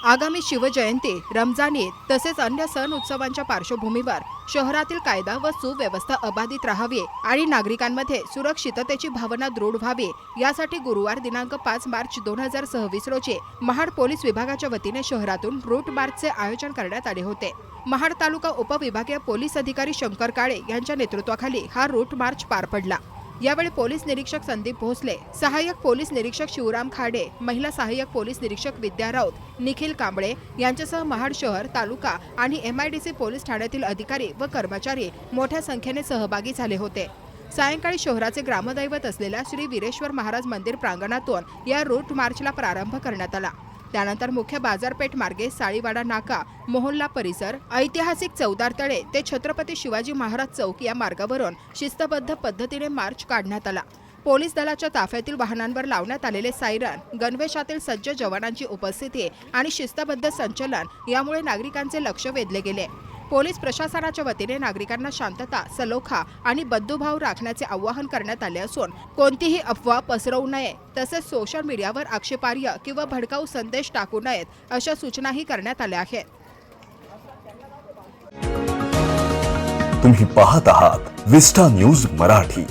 आगामी शिवजयंती, रमजान ईद तसेच अन्य सण उत्सवांच्या पार्श्वभूमीवर शहरातील कायदा व सुव्यवस्था अबाधित राहावी आणि नागरिकांमध्ये सुरक्षिततेची भावना दृढ व्हावी यासाठी गुरुवार दिनांक 5 मार्च 2026 रोजी महाड पोलीस विभागाच्या वतीने शहरातून रूट मार्चचे आयोजन करण्यात आले होते। महाड तालुका उपविभागीय पोलीस अधिकारी शंकर काळे यांच्या नेतृत्वाखाली हा रूट मार्च पार पडला। यावेळी पोलीस निरीक्षक संदीप भोसले, सहाय्यक पोलीस निरीक्षक शिवराम खाडे, महिला सहाय्यक पोलीस निरीक्षक विद्या राऊत, निखिल कांबळे यांच्यासह महाड शहर, तालुका आणि MIDC पोलीस ठाण्यातील अधिकारी व कर्मचारी मोठ्या संख्येने सहभागी झाले होते। सायंकाळी शहराचे ग्रामदैवत असलेल्या श्री वीरेश्वर महाराज मंदिर प्रांगणातून या रूट मार्चला प्रारंभ करण्यात आला। त्यानंतर मुख्य बाजारपेठ मार्गे साळीवाडा नाका, मोहल्ला परिसर, ऐतिहासिक चौदार तळे ते छत्रपती शिवाजी महाराज चौक या मार्गावरून शिस्तबद्ध पद्धतीने मार्च काढण्यात आला। पोलीस दलाच्या ताफ्यातील वाहनांवर लावण्यात आलेले सायरन, गणवेशातील सज्ज जवानांची उपस्थिती आणि शिस्तबद्ध संचलन यामुळे नागरिकांचे लक्ष वेधले गेले। पोलीस प्रशासनाच्या वतीने नागरिकांना शांतता, सलोखा आणि बंधुभाव राखण्याचे आवाहन करण्यात आले असून कोणतीही अफवा पसरवू नये तसेच सोशल मीडियावर आक्षेपार्ह किंवा भडकाऊ संदेश टाकू नयेत अशा सूचनाही करण्यात आल्या आहेत। तुम्ही पाहत आहात विस्टा न्यूज मराठी।